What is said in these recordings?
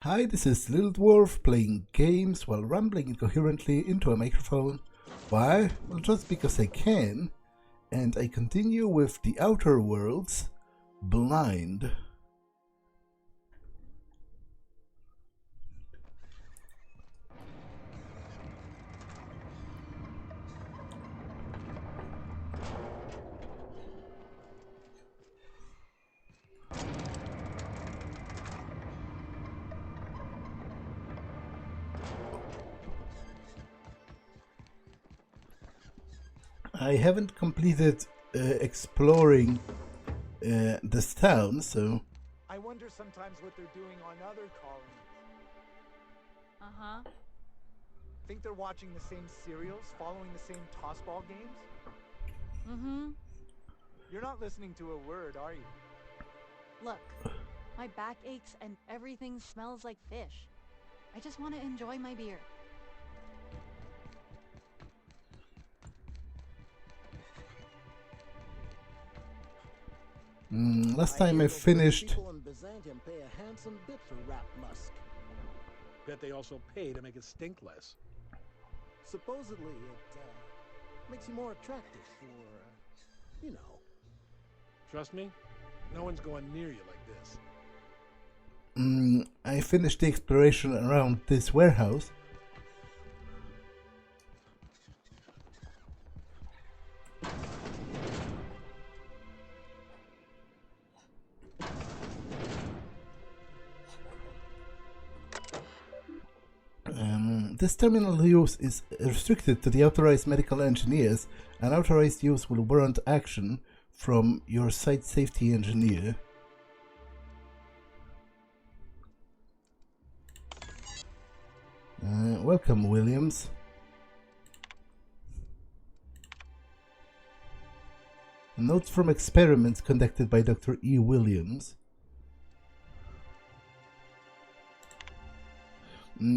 Hi, this is Little Dwarf playing games while rambling incoherently into a microphone. Why? Well, just because I can. And I continue with The Outer Worlds, Blind. I haven't completed exploring this town, so... I wonder sometimes what they're doing on other colonies. Uh-huh. Think they're watching the same serials, following the same tossball games? Mm-hmm. You're not listening to a word, are you? Look, my back aches and everything smells like fish. I just want to enjoy my beer. Last time I finished... People in Byzantium pay a handsome bit for rat musk. Bet they also pay to make it stink less. Supposedly, it makes you more attractive for, you know. Trust me, no one's going near you like this. I finished the exploration around this warehouse. This terminal use is restricted to the authorized medical engineers. Unauthorized use will warrant action from your site safety engineer. Welcome, Williams. Notes from experiments conducted by Dr. E. Williams.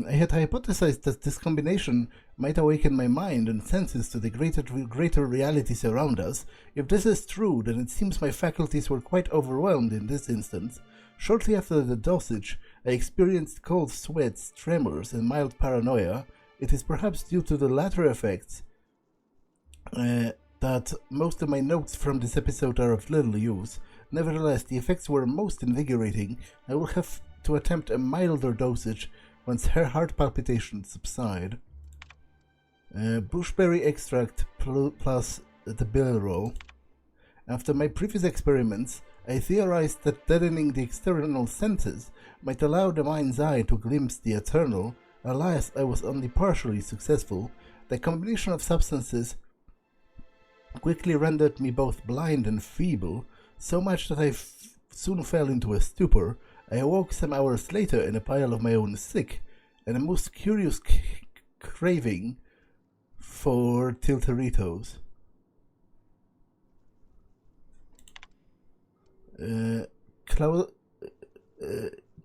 I had hypothesized that this combination might awaken my mind and senses to the greater realities around us. If this is true, then it seems my faculties were quite overwhelmed in this instance. Shortly after the dosage, I experienced cold sweats, tremors, and mild paranoia. It is perhaps due to the latter effects that most of my notes from this episode are of little use. Nevertheless, the effects were most invigorating. I will have to attempt a milder dosage once her heart palpitations subside. Bushberry extract plus the bill roll. After my previous experiments, I theorized that deadening the external senses might allow the mind's eye to glimpse the eternal. Alas, I was only partially successful. The combination of substances quickly rendered me both blind and feeble, so much that I soon fell into a stupor. I awoke some hours later in a pile of my own sick, and a most curious craving for Tilteritos.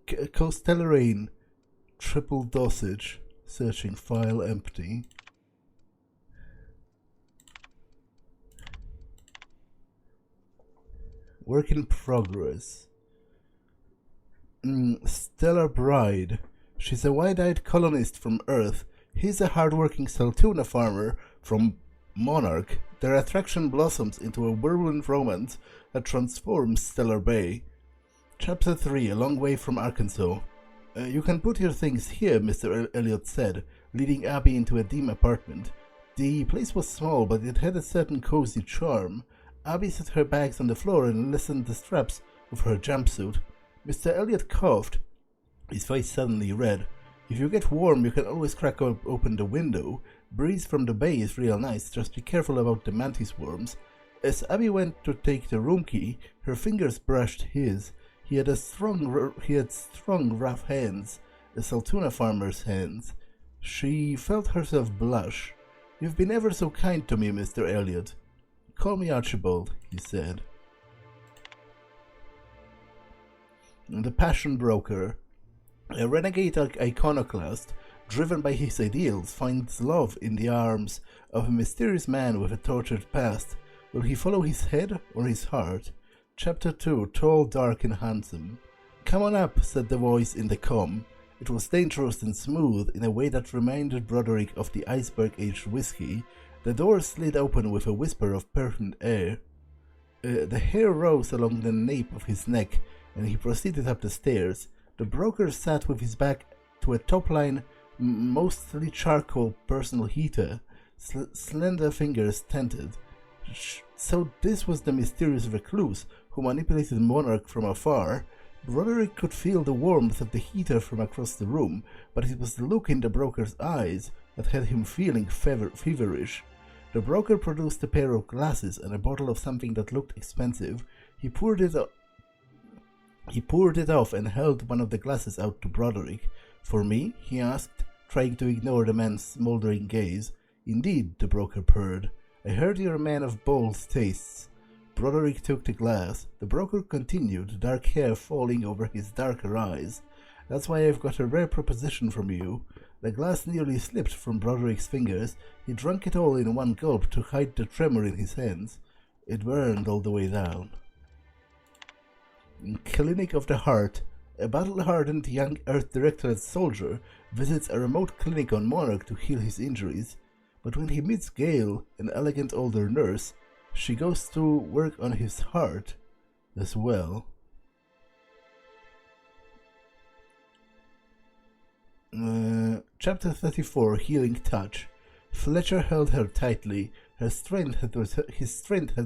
Costellarine, triple dosage, searching file empty. Work in progress. Stellar Bride. She's a wide-eyed colonist from Earth. He's a hard-working Saltuna farmer from Monarch. Their attraction blossoms into a whirlwind romance that transforms Stellar Bay. Chapter 3, A Long Way from Arkansas. You can put your things here, Mr. Elliot said, leading Abby into a dim apartment. The place was small, but it had a certain cozy charm. Abby set her bags on the floor and loosened the straps of her jumpsuit. Mr. Elliot coughed, his face suddenly red. If you get warm, you can always crack open the window. Breeze from the bay is real nice, just be careful about the mantis worms. As Abby went to take the room key, her fingers brushed his. He had strong, rough hands, a Saltuna farmer's hands. She felt herself blush. You've been ever so kind to me, Mr. Elliot. Call me Archibald, he said. The Passion Broker. A renegade iconoclast, driven by his ideals, finds love in the arms of a mysterious man with a tortured past. Will he follow his head or his heart? Chapter 2, Tall, Dark, and Handsome. Come on up, said the voice in the comm. It was dangerous and smooth in a way that reminded Broderick of the iceberg-aged whiskey. The door slid open with a whisper of perfumed air. The hair rose along the nape of his neck, and he proceeded up the stairs. The broker sat with his back to a top-line, mostly charcoal personal heater, slender fingers tented. So this was the mysterious recluse who manipulated Monarch from afar. Broderick could feel the warmth of the heater from across the room, but it was the look in the broker's eyes that had him feeling feverish. The broker produced a pair of glasses and a bottle of something that looked expensive. He poured it off and held one of the glasses out to Broderick. "For me?" he asked, trying to ignore the man's smoldering gaze. "Indeed," the broker purred. "I heard you're a man of bold tastes." Broderick took the glass. The broker continued, dark hair falling over his darker eyes. "That's why I've got a rare proposition from you." The glass nearly slipped from Broderick's fingers. He drank it all in one gulp to hide the tremor in his hands. It burned all the way down. Clinic of the Heart. A battle-hardened young Earth Directorate soldier visits a remote clinic on Monarch to heal his injuries. But when he meets Gale, an elegant older nurse, she goes to work on his heart as well. Chapter 34, Healing Touch. Fletcher held her tightly. His strength had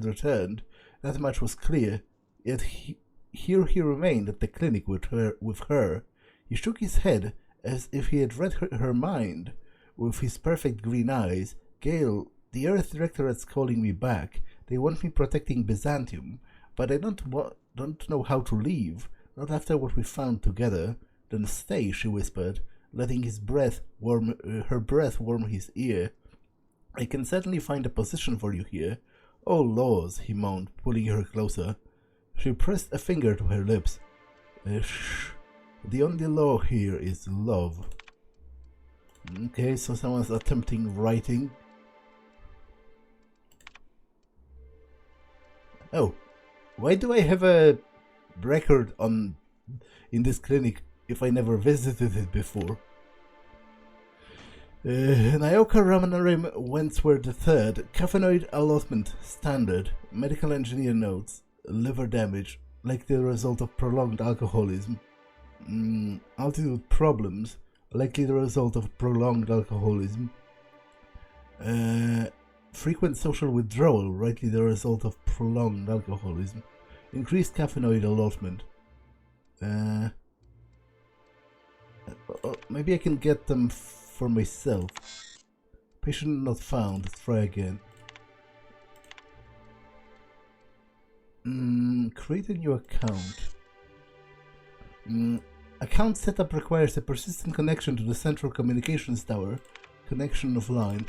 returned. That much was clear. Yet here he remained at the clinic with her. He shook his head as if he had read her mind. With his perfect green eyes, "Gale, the Earth Directorate's calling me back. They want me protecting Byzantium, but I don't know how to leave. Not after what we found together." "Then stay," she whispered, letting her breath warm his ear. "I can certainly find a position for you here." "Oh, laws," he moaned, pulling her closer. She pressed a finger to her lips. Shh. "The only law here is love." Okay, so someone's attempting writing. Oh, why do I have a record in this clinic if I never visited it before? Nyoka Ramanarim Wentworth III, caffeinoid allotment, standard, medical engineer notes, liver damage, likely the result of prolonged alcoholism, altitude problems, likely the result of prolonged alcoholism, frequent social withdrawal, likely the result of prolonged alcoholism, increased caffeinoid allotment. Maybe I can get them for myself. Patient not found. Let's try again. Create a new account. Account setup requires a persistent connection to the central communications tower. Connection offline.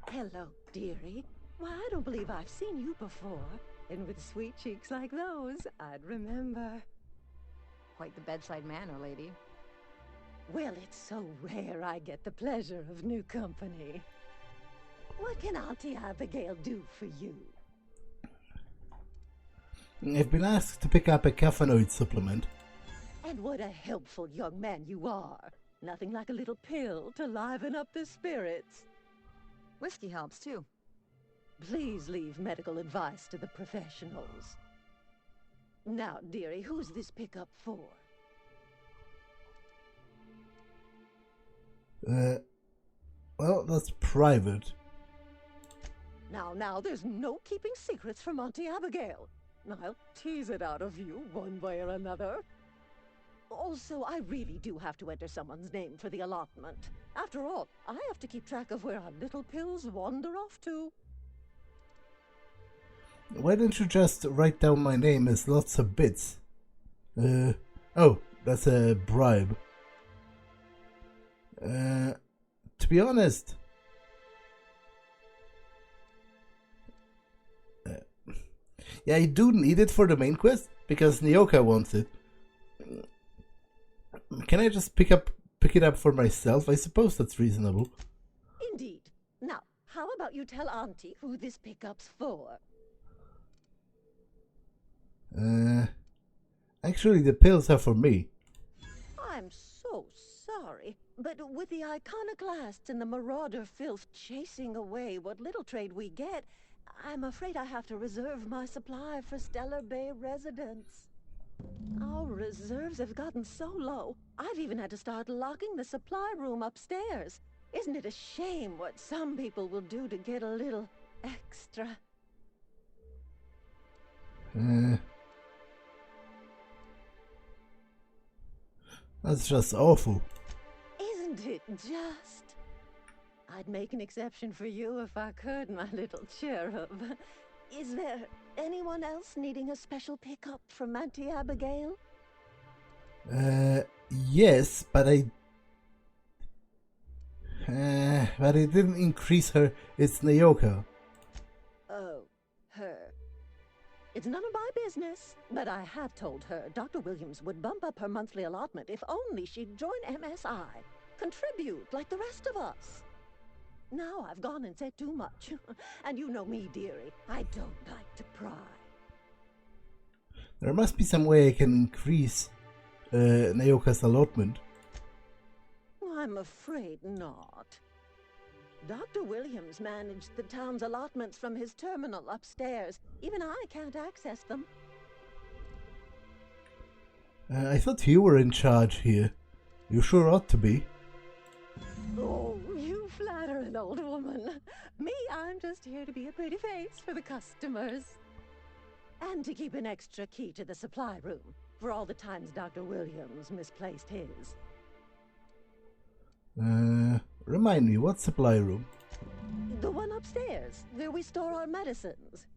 Hello, dearie. Why, I don't believe I've seen you before. And with sweet cheeks like those, I'd remember. Quite the bedside manner, lady. Well, it's so rare I get the pleasure of new company. What can Auntie Abigail do for you? I've been asked to pick up a caffeinoid supplement. And what a helpful young man you are. Nothing like a little pill to liven up the spirits. Whiskey helps, too. Please leave medical advice to the professionals. Now, dearie, who's this pickup for? Well, that's private. Now, there's no keeping secrets from Auntie Abigail. I'll tease it out of you one way or another. Also, I really do have to enter someone's name for the allotment. After all, I have to keep track of where our little pills wander off to. Why don't you just write down my name as lots of bits? Oh, that's a bribe. To be honest, yeah, I do need it for the main quest because Nyoka wants it. Can I just pick up pick it up for myself. I suppose that's reasonable. Indeed. Now, how about you tell Auntie who this pickup's for? Actually, the pills are for me. I'm so sorry, but with the iconoclasts and the marauder filth chasing away what little trade we get, I'm afraid I have to reserve my supply for Stellar Bay residents. Our reserves have gotten so low, I've even had to start locking the supply room upstairs. Isn't it a shame what some people will do to get a little extra? That's just awful. Isn't it just? I'd make an exception for you if I could, my little cherub. Is there anyone else needing a special pickup from Auntie Abigail? Yes, but I didn't increase her. It's Nyoka. Oh, her. It's none of my business, but I have told her Dr. Williams would bump up her monthly allotment if only she'd join MSI. Contribute like the rest of us. Now I've gone and said too much. And you know me, dearie. I don't like to pry. There must be some way I can increase Nyoka's allotment. I'm afraid not. Dr. Williams managed the town's allotments from his terminal upstairs. Even I can't access them. I thought you were in charge here. You sure ought to be. Oh, you flatter an old woman. Me, I'm just here to be a pretty face for the customers. And to keep an extra key to the supply room, for all the times Dr. Williams misplaced his. Remind me, what supply room? The one upstairs, where we store our medicines.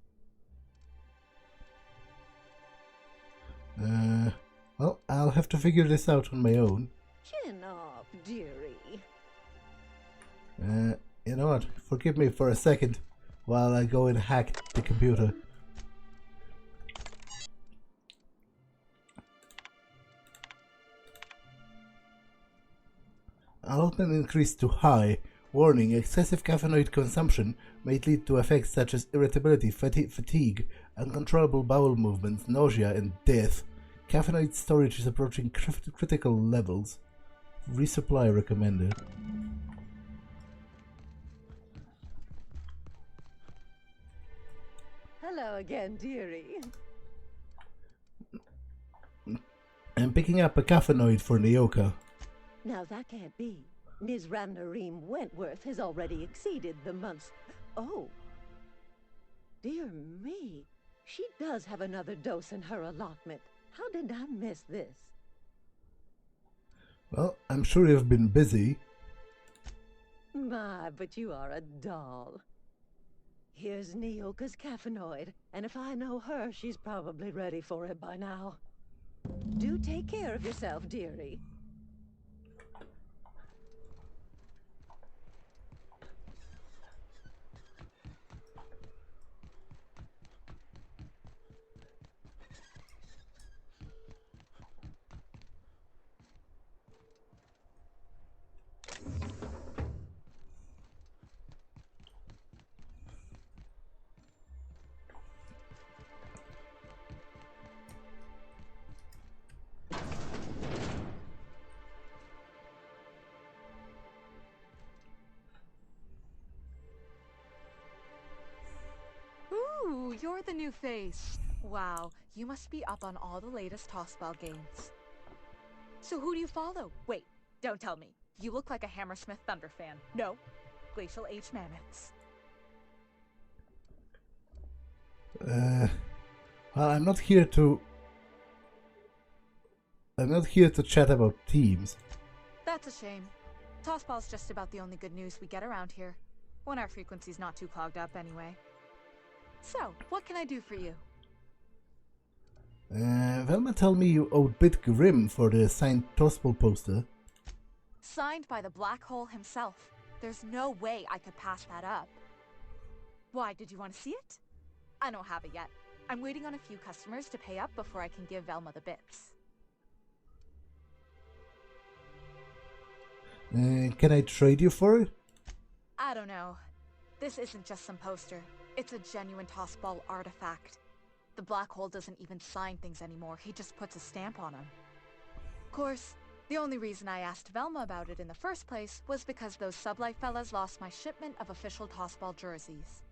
Well, I'll have to figure this out on my own. Chin up, dearie. You know what? Forgive me for a second while I go and hack the computer. Allotment increased to high. Warning, excessive caffeinoid consumption may lead to effects such as irritability, fatigue, uncontrollable bowel movements, nausea, and death. Caffeinoid storage is approaching critical levels. Resupply recommended. Hello again, dearie. I'm picking up a caffeinoid for Nyoka. Now that can't be. Ms. Ramnareem Wentworth has already exceeded the month's... Oh. Dear me. She does have another dose in her allotment. How did I miss this? Well, I'm sure you've been busy. My, but you are a doll. Here's Nyoka's caffeinoid, and if I know her, she's probably ready for it by now. Do take care of yourself, dearie. Ooh, you're the new face. Wow, you must be up on all the latest tossball games. So who do you follow? Wait, don't tell me. You look like a Hammersmith Thunder fan. No, Glacial H Mammoths. Well, I'm not here to chat about teams. That's a shame. Tossball's just about the only good news we get around here. When our frequency's not too clogged up anyway. So, what can I do for you? Velma told me you owed Bit Grim for the signed Tossball poster. Signed by the Black Hole himself. There's no way I could pass that up. Why, did you want to see it? I don't have it yet. I'm waiting on a few customers to pay up before I can give Velma the bits. Can I trade you for it? I don't know. This isn't just some poster. It's a genuine tossball artifact. The black hole doesn't even sign things anymore. He just puts a stamp on them. Of course, the only reason I asked Velma about it in the first place was because those sublight fellas lost my shipment of official tossball jerseys.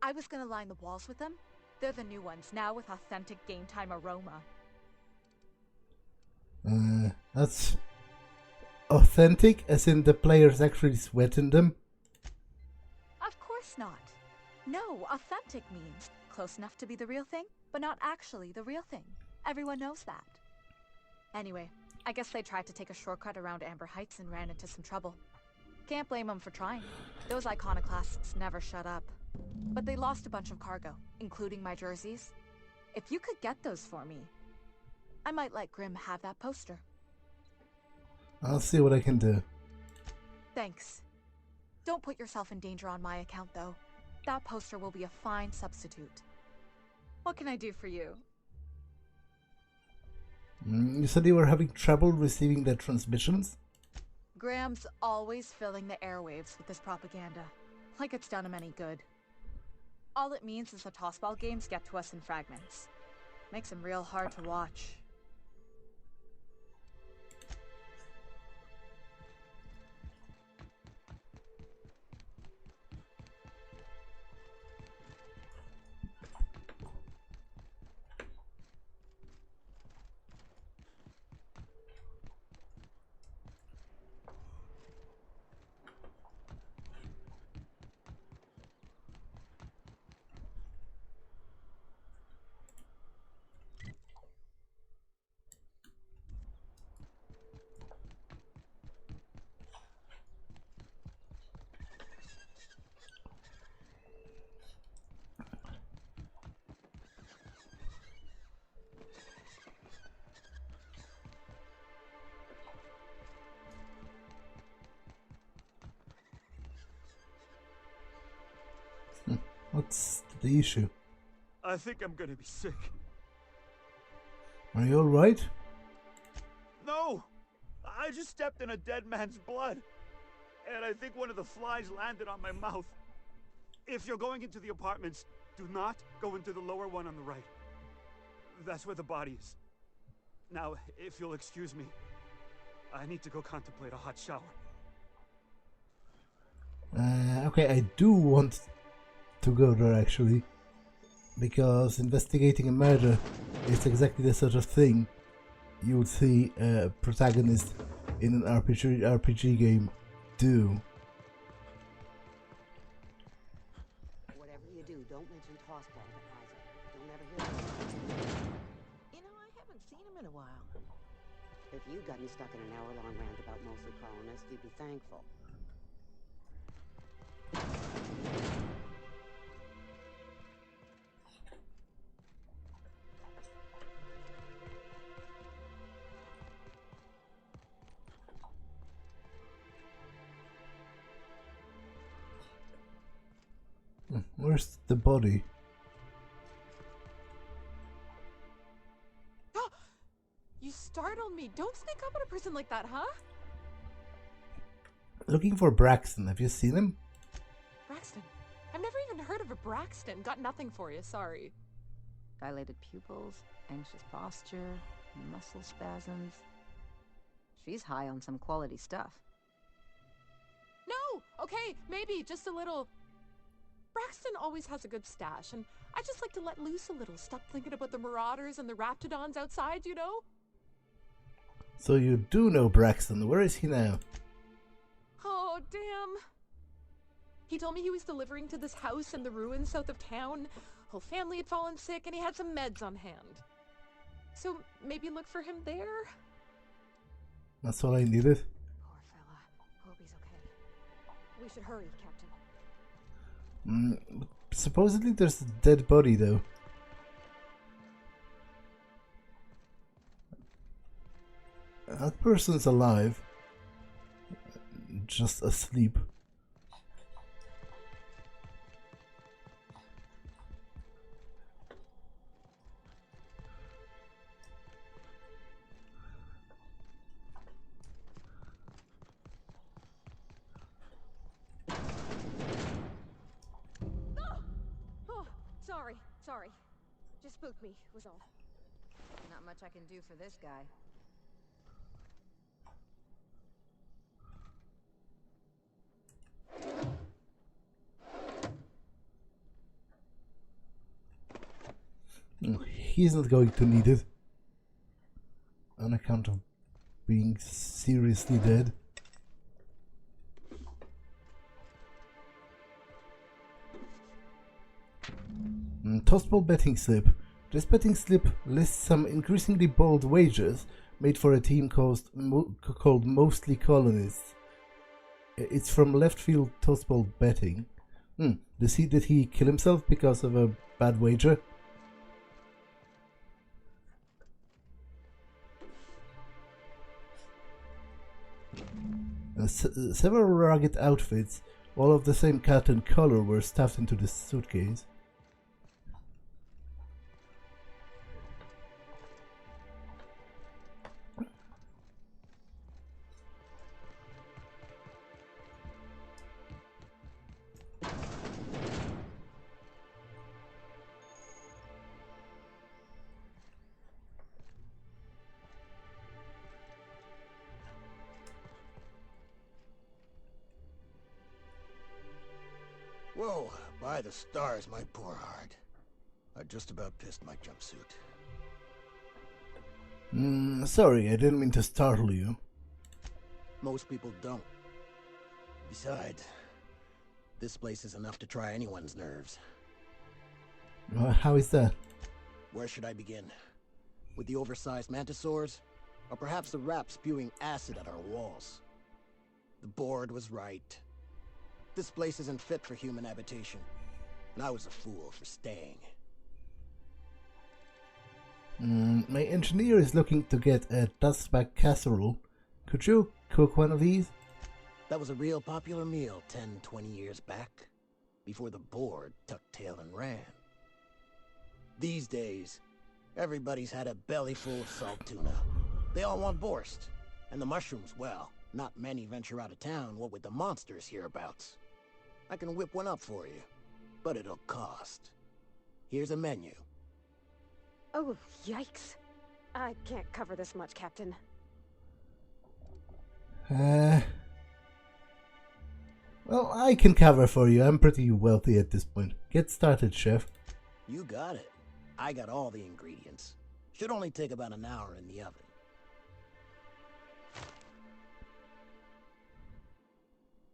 I was gonna line the walls with them. They're the new ones, now with authentic game time aroma. That's authentic, as in the players actually sweat in them? Of course not. No, authentic means close enough to be the real thing, but not actually the real thing. Everyone knows that. Anyway, I guess they tried to take a shortcut around Amber Heights and ran into some trouble. Can't blame them for trying. Those iconoclasts never shut up. But they lost a bunch of cargo, including my jerseys. If you could get those for me, I might let Grimm have that poster. I'll see what I can do. Thanks. Don't put yourself in danger on my account, though. That poster will be a fine substitute. What can I do for you? You said you were having trouble receiving the transmissions? Graham's always filling the airwaves with this propaganda. Like it's done him any good. All it means is the tossball games get to us in fragments. Makes them real hard to watch. What's the issue? I think I'm gonna be sick. Are you alright? No! I just stepped in a dead man's blood. And I think one of the flies landed on my mouth. If you're going into the apartments, do not go into the lower one on the right. That's where the body is. Now, if you'll excuse me, I need to go contemplate a hot shower. Okay, I do want to go there actually, because investigating a murder is exactly the sort of thing you would see a protagonist in an RPG game do. Whatever you do, don't mention tossball to Isaac. You'll never hear from him. You know, I haven't seen him in a while. If you'd gotten stuck in an hour-long rant about mostly colonists, you'd be thankful. Where's the body? You startled me. Don't sneak up on a person like that, huh? Looking for Braxton. Have you seen him? Braxton. I've never even heard of a Braxton. Got nothing for you, sorry. Dilated pupils, anxious posture, muscle spasms. She's high on some quality stuff. No! Okay, maybe, just a little. Braxton always has a good stash, and I just like to let loose a little. Stop thinking about the marauders and the raptidons outside, you know? So you do know Braxton. Where is he now? Oh, damn. He told me he was delivering to this house in the ruins south of town. Whole family had fallen sick, and he had some meds on hand. So maybe look for him there? That's all I needed. Poor fella. Hope he's okay. We should hurry, Captain. Supposedly there's a dead body though. That person's alive, just asleep. Sorry. Just spooked me, was all. Not much I can do for this guy. He's not going to need it. On account of being seriously dead. Tossball betting slip. This betting slip lists some increasingly bold wagers made for a team called Mostly Colonists. It's from left field tossball betting. Did he kill himself because of a bad wager? Several rugged outfits, all of the same cut and color, were stuffed into this suitcase. Whoa, by the stars, my poor heart. I just about pissed my jumpsuit. Sorry, I didn't mean to startle you. Most people don't. Besides, this place is enough to try anyone's nerves. How is that? Where should I begin? With the oversized mantisaurs? Or perhaps the rap spewing acid at our walls? The board was right. This place isn't fit for human habitation, and I was a fool for staying. My engineer is looking to get a dustback casserole. Could you cook one of these? That was a real popular meal 10, 20 years back, before the board tucked tail and ran. These days, everybody's had a belly full of salt tuna. They all want borscht, and the mushrooms, well, not many venture out of town, what with the monsters hereabouts. I can whip one up for you, but it'll cost. Here's a menu. Oh, yikes. I can't cover this much, Captain. Well, I can cover for you. I'm pretty wealthy at this point. Get started, chef. You got it. I got all the ingredients. Should only take about an hour in the oven.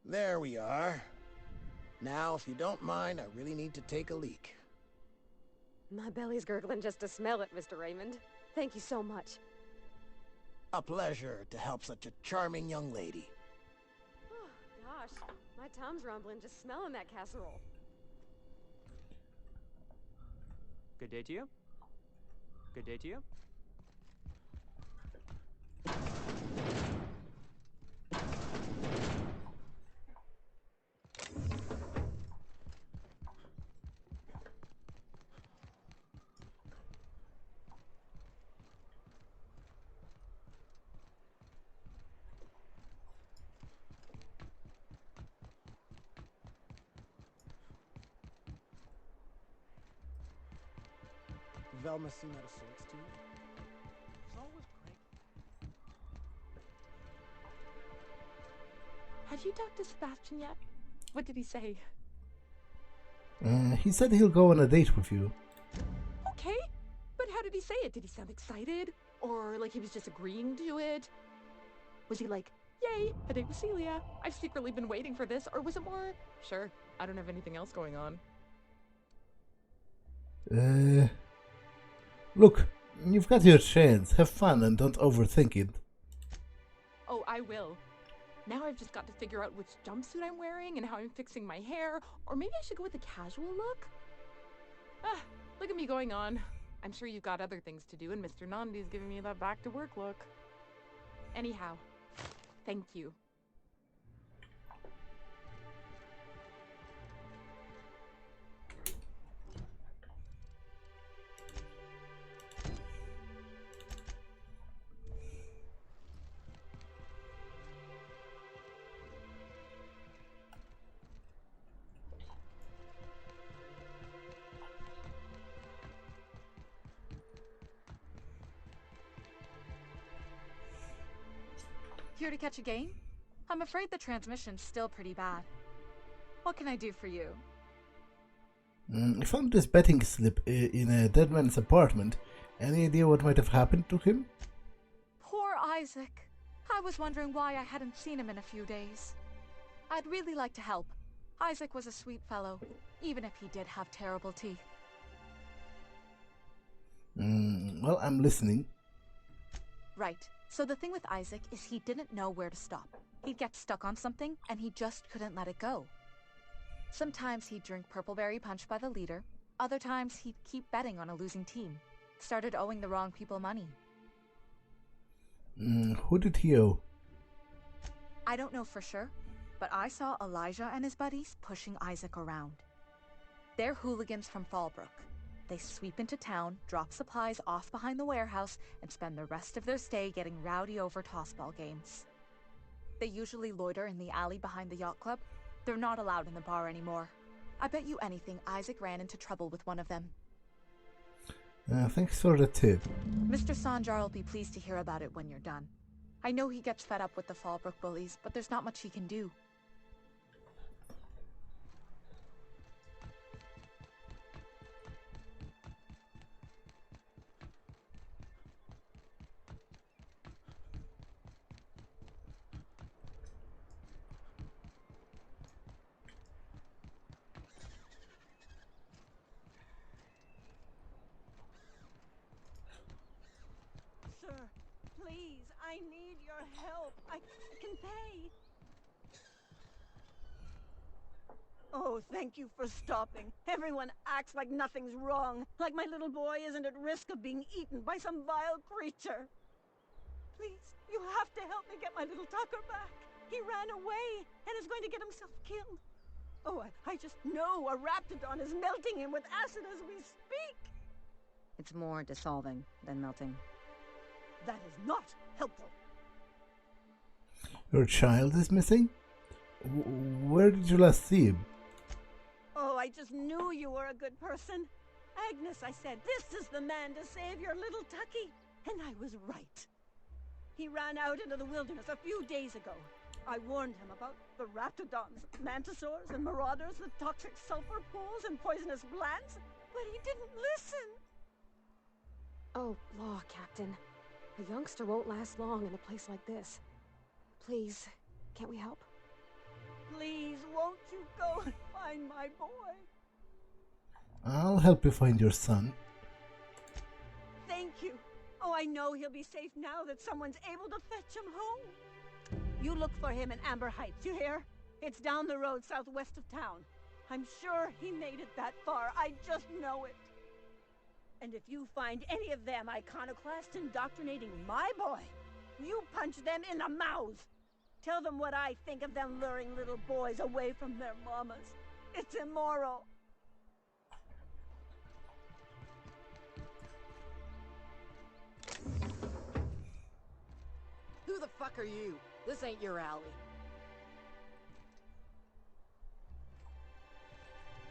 There we are. Now, if you don't mind, I really need to take a leak. My belly's gurgling just to smell it, Mr. Raymond. Thank you so much. A pleasure to help such a charming young lady. Oh, gosh. My tum's rumbling just smelling that casserole. Good day to you. Good day to you. Velma seen out of sorts too? It's always great. Have you talked to Sebastian yet? What did he say? He said he'll go on a date with you. Okay, but how did he say it? Did he sound excited? Or like he was just agreeing to it? Was he like, yay, a date with Celia? I've secretly been waiting for this. Or was it more, sure, I don't have anything else going on? Look, you've got your chance. Have fun and don't overthink it. Oh, I will. Now I've just got to figure out which jumpsuit I'm wearing and how I'm fixing my hair. Or maybe I should go with a casual look? Ah, look at me going on. I'm sure you've got other things to do and Mr. Nandi's giving me that back to work look. Anyhow, thank you. Here to catch a game? I'm afraid the transmission's still pretty bad. What can I do for you? I found this betting slip in a dead man's apartment. Any idea what might have happened to him? Poor Isaac. I was wondering why I hadn't seen him in a few days. I'd really like to help. Isaac was a sweet fellow, even if he did have terrible teeth. Well, I'm listening. Right. So the thing with Isaac is he didn't know where to stop. He'd get stuck on something, and he just couldn't let it go. Sometimes he'd drink purpleberry punch by the liter. Other times he'd keep betting on a losing team. Started owing the wrong people money. Who did he owe? I don't know for sure, but I saw Elijah and his buddies pushing Isaac around. They're hooligans from Fallbrook. They sweep into town, drop supplies off behind the warehouse, and spend the rest of their stay getting rowdy over tossball games. They usually loiter in the alley behind the yacht club. They're not allowed in the bar anymore. I bet you anything Isaac ran into trouble with one of them. Thanks for the tip. Mr. Sanjar will be pleased to hear about it when you're done. I know he gets fed up with the Fallbrook bullies, but there's not much he can do. Please, I need your help. I can pay. Oh, thank you for stopping. Everyone acts like nothing's wrong, like my little boy isn't at risk of being eaten by some vile creature. Please, you have to help me get my little Tucker back. He ran away and is going to get himself killed. Oh, I just know a raptidon is melting him with acid as we speak. It's more dissolving than melting. That is not helpful. Your child is missing? Where did you last see him? Oh, I just knew you were a good person. Agnes, I said, this is the man to save your little Tucky. And I was right. He ran out into the wilderness a few days ago. I warned him about the raptidons, mantisaurs, and marauders, the toxic sulfur pools, and poisonous plants, but he didn't listen. Oh, law, Captain. A youngster won't last long in a place like this. Please, can't we help? Please, won't you go and find my boy? I'll help you find your son. Thank you. Oh, I know he'll be safe now that someone's able to fetch him home. You look for him in Amber Heights, you hear? It's down the road southwest of town. I'm sure he made it that far. I just know it. And if you find any of them iconoclasts indoctrinating my boy, you punch them in the mouth. Tell them what I think of them luring little boys away from their mamas. It's immoral. Who the fuck are you? This ain't your alley.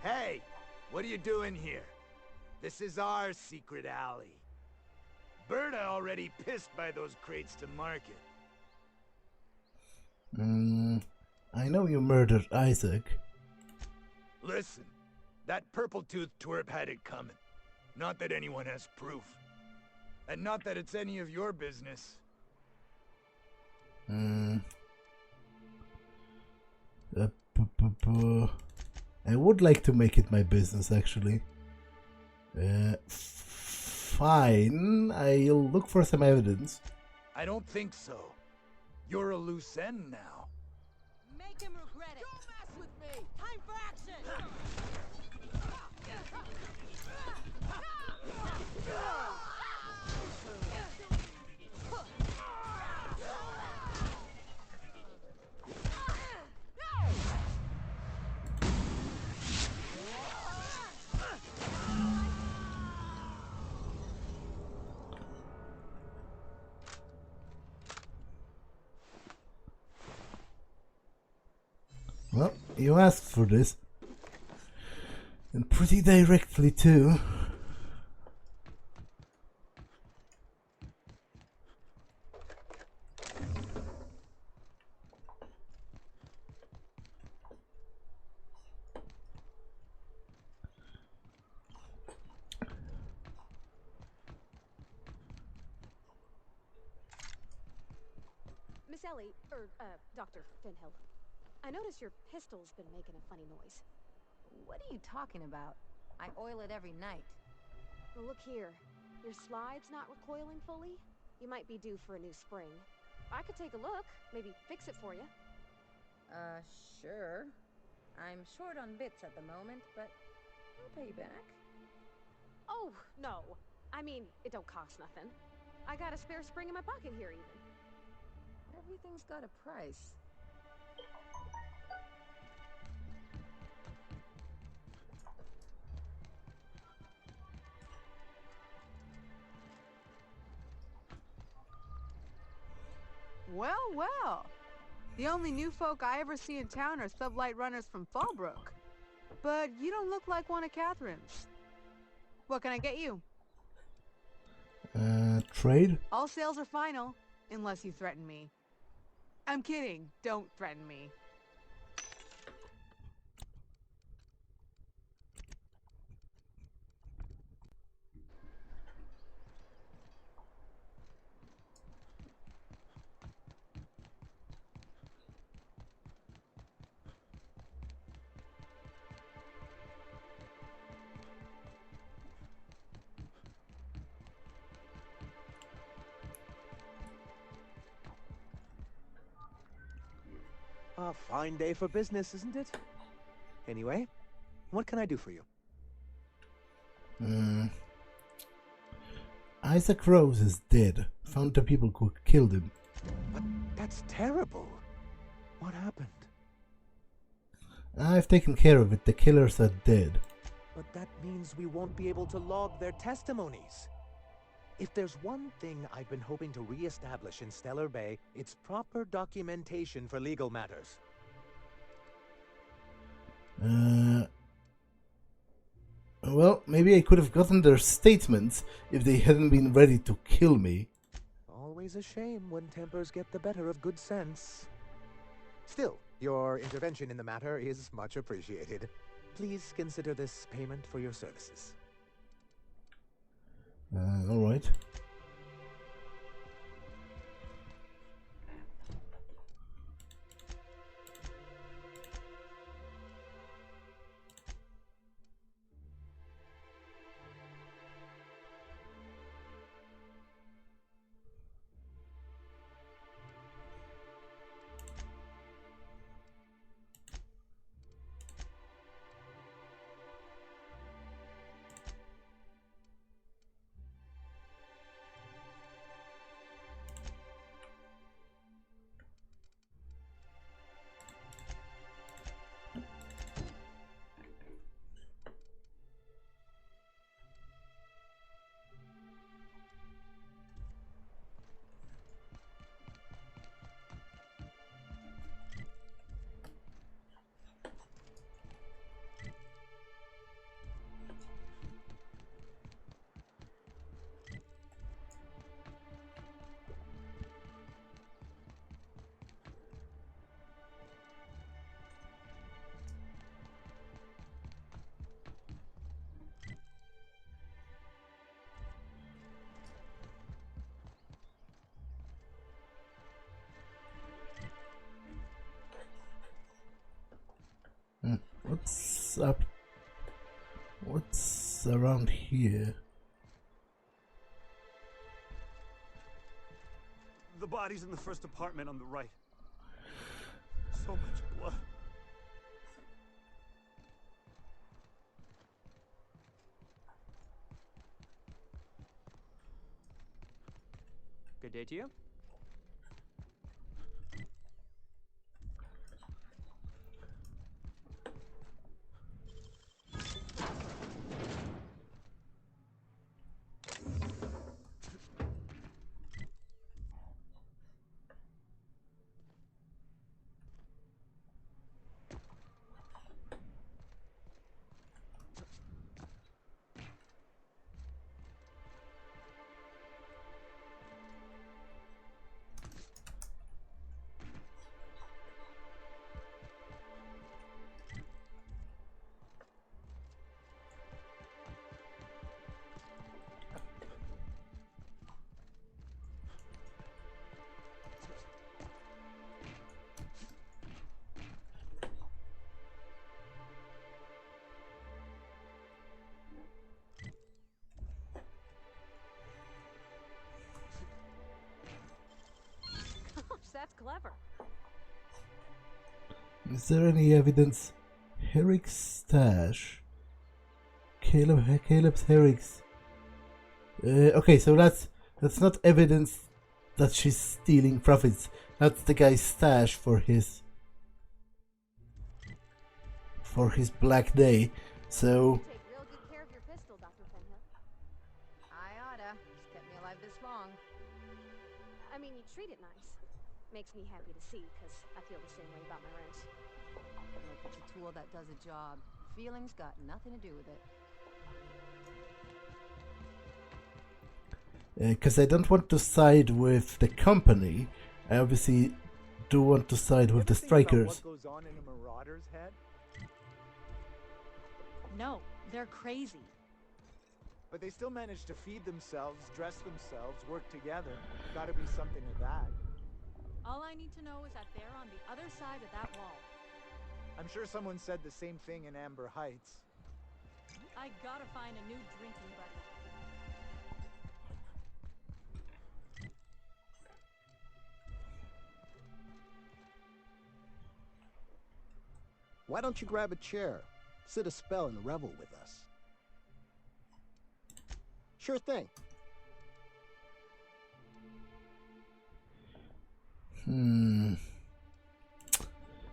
Hey, what are you doing here? This is our secret alley. Berta already pissed by those crates to market. I know you murdered Isaac. Listen, that purple-toothed twerp had it coming. Not that anyone has proof. And not that it's any of your business. I would like to make it my business, actually. Fine, I'll look for some evidence. I don't think so. You're a loose end now. Make him regret it. Don't mess with me. Time for action. Well, you asked for this. And pretty directly, too. Miss Ellie, Dr. Finhill. I notice your pistol's been making a funny noise. What are you talking about? I oil it every night. Well, look here. Your slide's not recoiling fully. You might be due for a new spring. I could take a look, maybe fix it for you. Sure. I'm short on bits at the moment, but I'll pay you back. Oh, no. I mean, it don't cost nothing. I got a spare spring in my pocket here, even. Everything's got a price. Well, well. The only new folk I ever see in town are sublight runners from Fallbrook. But you don't look like one of Catherine's. What can I get you? Trade? All sales are final, unless you threaten me. I'm kidding. Don't threaten me. A fine day for business, isn't it? Anyway, what can I do for you? Isaac Rose is dead. Found the people who killed him. But that's terrible. What happened? I've taken care of it. The killers are dead. But that means we won't be able to log their testimonies. If there's one thing I've been hoping to re-establish in Stellar Bay, it's proper documentation for legal matters. Well, maybe I could have gotten their statements if they hadn't been ready to kill me. Always a shame when tempers get the better of good sense. Still, your intervention in the matter is much appreciated. Please consider this payment for your services. Alright. What's up? What's around here? The body's in the first apartment on the right. So much blood. Good day to you. Is there any evidence? Herrick's stash. Caleb's Herrick's. Okay, so that's not evidence that she's stealing profits. That's the guy's stash for his black day. So Take real good care of your pistol, Dr. Fenhill. I oughta. It's kept me alive this long. I mean, you treat it nice. Makes me happy to see, because I feel the same way about my wrench. Look, it's a tool that does a job. Feelings got nothing to do with it. because I don't want to side with the company. I obviously do want to side with the strikers. What goes on in a marauder's head? No, they're crazy. But they still manage to feed themselves, dress themselves, work together. Gotta be something to that. All I need to know is that they're on the other side of that wall. I'm sure someone said the same thing in Amber Heights. I gotta find a new drinking buddy. Why don't you grab a chair, sit a spell, and revel with us? Sure thing.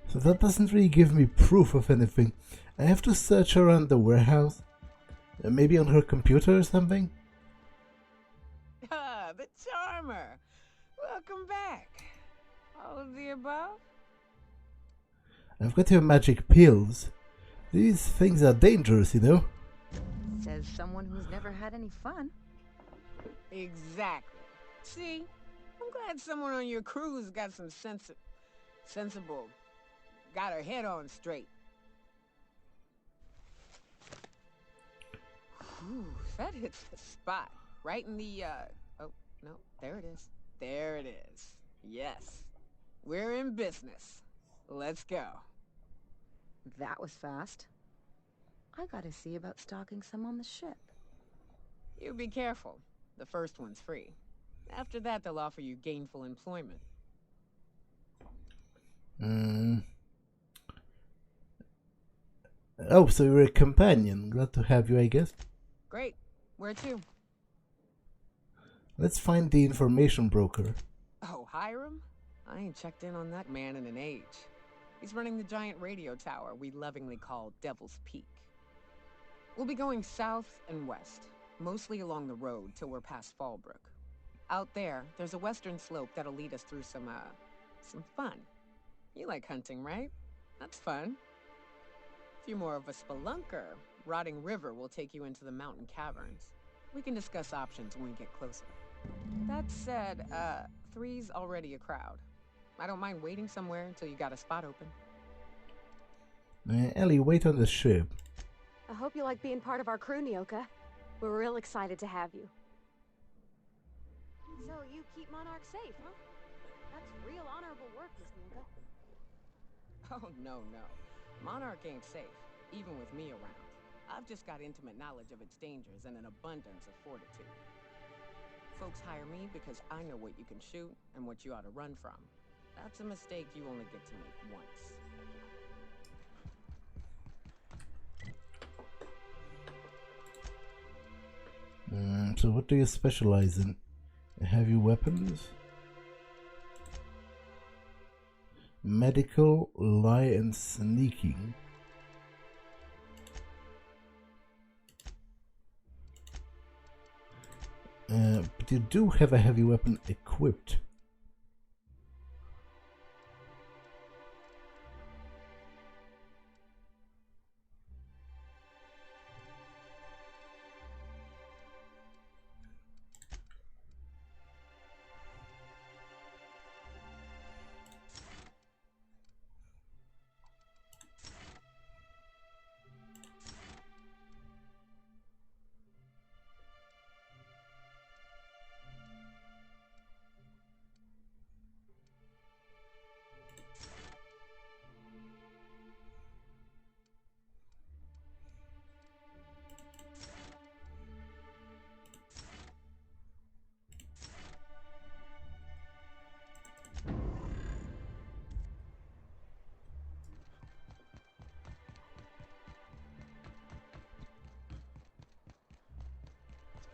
So that doesn't really give me proof of anything. I have to search around the warehouse. Maybe on her computer or something? Ah, the charmer. Welcome back. All of the above? I've got your magic pills. These things are dangerous, you know? Says someone who's never had any fun. Exactly. See? I'm glad someone on your crew's got some sensible. Got her head on straight. Whew, that hits the spot. Right in the, oh, no, there it is. There it is. Yes. We're in business. Let's go. That was fast. I gotta see about stocking some on the ship. You be careful. The first one's free. After that, they'll offer you gainful employment. Oh, so you're a companion. Glad to have you, I guess. Great. Where to? Let's find the information broker. Oh, Hiram? I ain't checked in on that man in an age. He's running the giant radio tower we lovingly call Devil's Peak. We'll be going south and west, mostly along the road till we're past Fallbrook. Out there, there's a western slope that'll lead us through some fun. You like hunting, right? That's fun. If you're more of a spelunker, Rotting River will take you into the mountain caverns. We can discuss options when we get closer. That said, 3's already a crowd. I don't mind waiting somewhere until you got a spot open. Ellie, wait on the ship. I hope you like being part of our crew, Nyoka. We're real excited to have you. So you keep Monarch safe, huh? That's real honorable work, Miss Nyoka. Oh, no. Monarch ain't safe, even with me around. I've just got intimate knowledge of its dangers and an abundance of fortitude. Folks hire me because I know what you can shoot and what you ought to run from. That's a mistake you only get to make once. So what do you specialize in? Heavy weapons? Medical, lie, and sneaking. But you do have a heavy weapon equipped.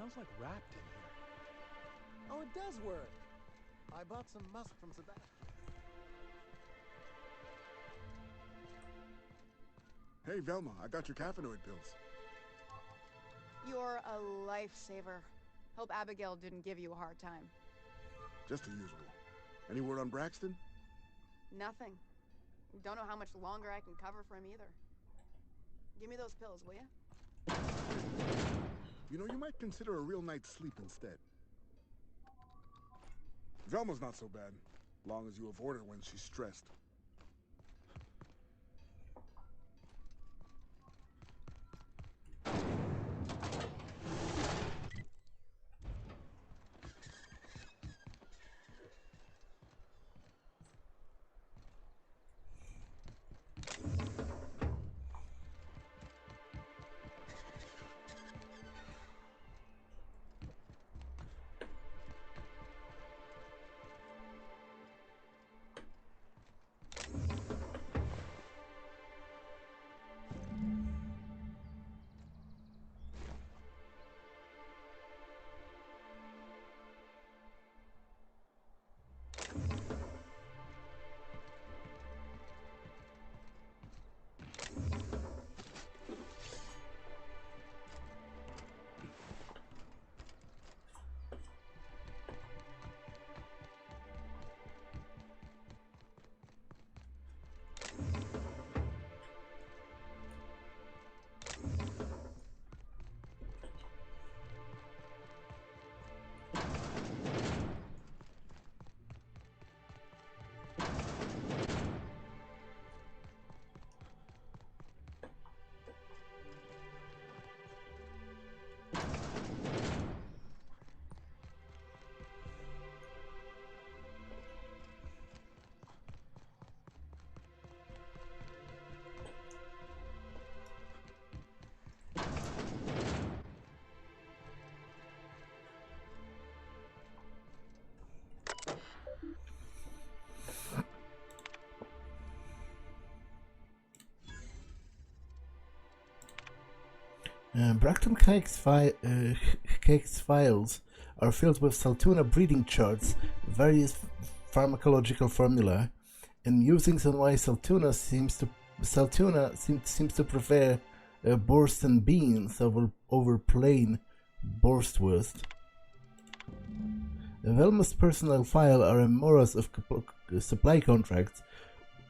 Smells like wrapped in here. Oh, it does work. I bought some musk from Sebastian. Hey, Velma, I got your caffeinoid pills. You're a lifesaver. Hope Abigail didn't give you a hard time. Just the usual. Any word on Braxton? Nothing. Don't know how much longer I can cover for him either. Give me those pills, will ya? You know, you might consider a real night's sleep instead. Velma's not so bad, long as you avoid her when she's stressed. Bracton Cake's files are filled with Saltuna breeding charts, various pharmacological formulae, and musings on why Saltuna seems to prefer Borston beans over plain Borstwurst. Velma's personal file are a morass of supply contracts,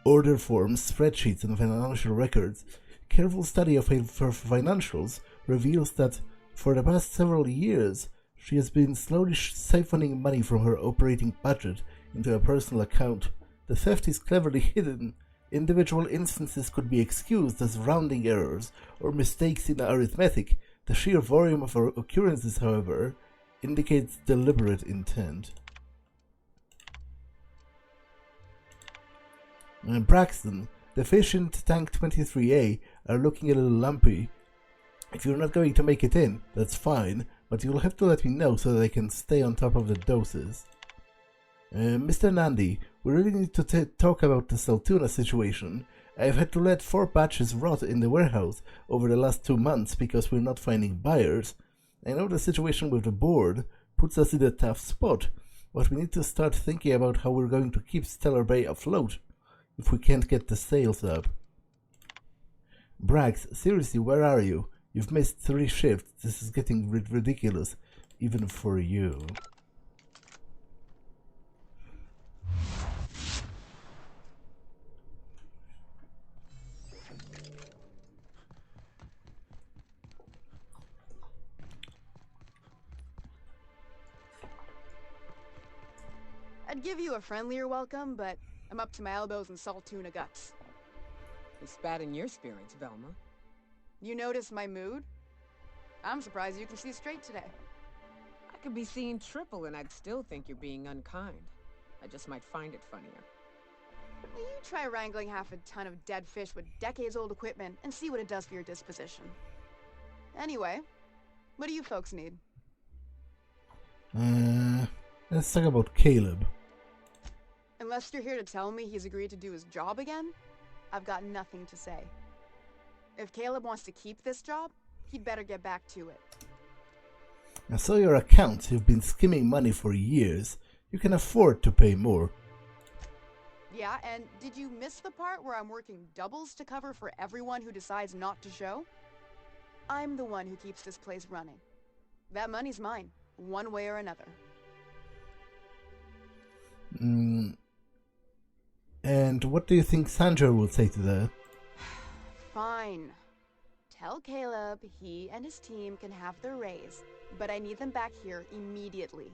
order forms, spreadsheets, and financial records. Careful study of her financials reveals that for the past several years she has been slowly siphoning money from her operating budget into a personal account. The theft is cleverly hidden. Individual instances could be excused as rounding errors or mistakes in arithmetic. The sheer volume of her occurrences, however, indicates deliberate intent. Braxton, the fish in tank 23A are looking a little lumpy. If you're not going to make it in, that's fine, but you'll have to let me know so that I can stay on top of the doses. Mr. Nandi, we really need to talk about the Saltuna situation. I've had to let 4 batches rot in the warehouse over the last 2 months because we're not finding buyers. I know the situation with the board puts us in a tough spot, but we need to start thinking about how we're going to keep Stellar Bay afloat if we can't get the sales up. Brax, seriously, where are you? You've missed 3 shifts. This is getting ridiculous, even for you. I'd give you a friendlier welcome, but I'm up to my elbows in Saltuna guts. It's bad in your spirits, Velma. You notice my mood? I'm surprised you can see straight today. I could be seeing triple and I'd still think you're being unkind. I just might find it funnier. Will you try wrangling half a ton of dead fish with decades-old equipment and see what it does for your disposition? Anyway, what do you folks need? Let's talk about Caleb. Unless you're here to tell me he's agreed to do his job again, I've got nothing to say. If Caleb wants to keep this job, he'd better get back to it. I saw your accounts. You've been skimming money for years. You can afford to pay more. Yeah, and did you miss the part where I'm working doubles to cover for everyone who decides not to show? I'm the one who keeps this place running. That money's mine, one way or another. And what do you think Sandra will say to that? Fine. Tell Caleb he and his team can have their raise, but I need them back here immediately.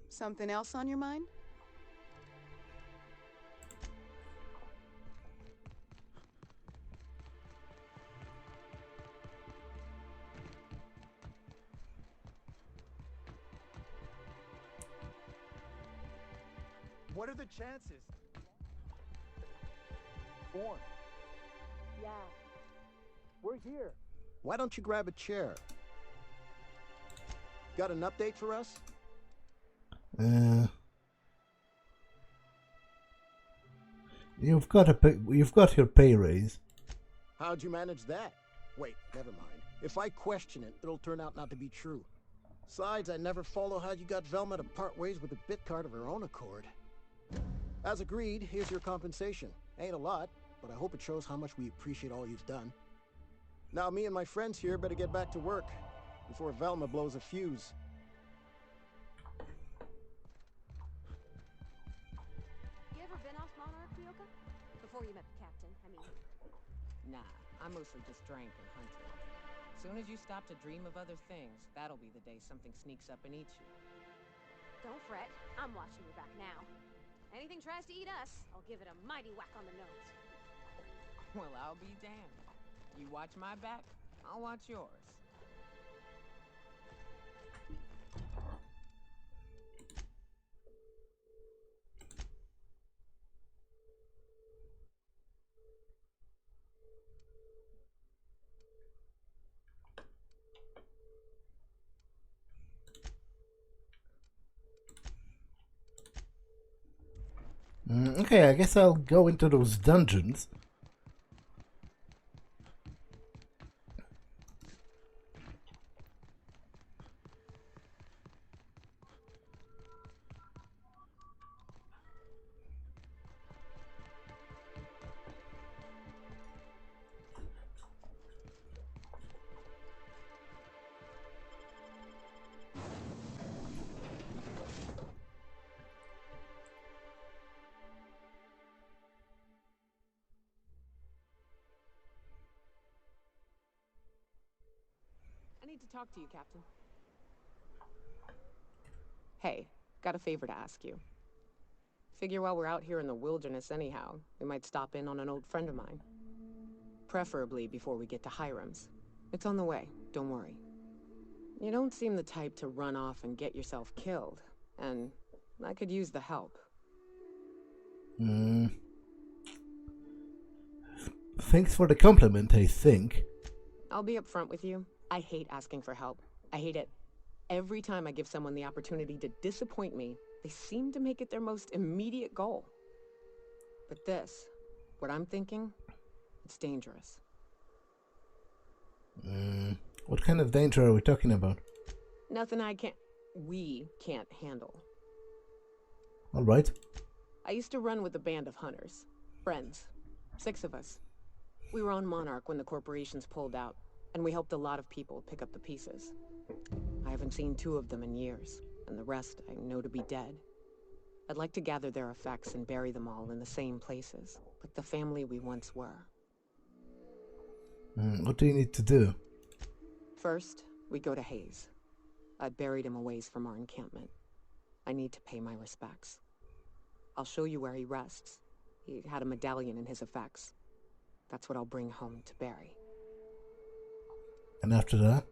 Something else on your mind? What are the chances? Born. Yeah. We're here. Why don't you grab a chair? Got an update for us? You've got your pay raise. How'd you manage that? Wait, never mind. If I question it, it'll turn out not to be true. Besides, I never follow how you got Velma to part ways with a bit card of her own accord. As agreed, here's your compensation. Ain't a lot, but I hope it shows how much we appreciate all you've done. Now me and my friends here better get back to work before Velma blows a fuse. You ever been off Monarch, Nyoka? Before you met the captain, I mean. Nah, I mostly just drank and hunted. Soon as you stop to dream of other things, that'll be the day something sneaks up and eats you. Don't fret, I'm watching your back now. Anything tries to eat us, I'll give it a mighty whack on the nose. Well, I'll be damned. You watch my back, I'll watch yours. Okay, I guess I'll go into those dungeons. I need to talk to you, Captain. Hey, got a favor to ask you. Figure while we're out here in the wilderness anyhow, we might stop in on an old friend of mine. Preferably before we get to Hiram's. It's on the way, don't worry. You don't seem the type to run off and get yourself killed, and I could use the help. Thanks for the compliment, I think. I'll be upfront with you. I hate asking for help. I hate it. Every time I give someone the opportunity to disappoint me, they seem to make it their most immediate goal. But this, what I'm thinking, it's dangerous. What kind of danger are we talking about? Nothing we can't handle. Alright. I used to run with a band of hunters. Friends. 6 of us. We were on Monarch when the corporations pulled out, and we helped a lot of people pick up the pieces. I haven't seen 2 of them in years, and the rest I know to be dead. I'd like to gather their effects and bury them all in the same places, like the family we once were. What do you need to do? First, we go to Hayes. I buried him a ways from our encampment. I need to pay my respects. I'll show you where he rests. He had a medallion in his effects. That's what I'll bring home to Barry. And after that?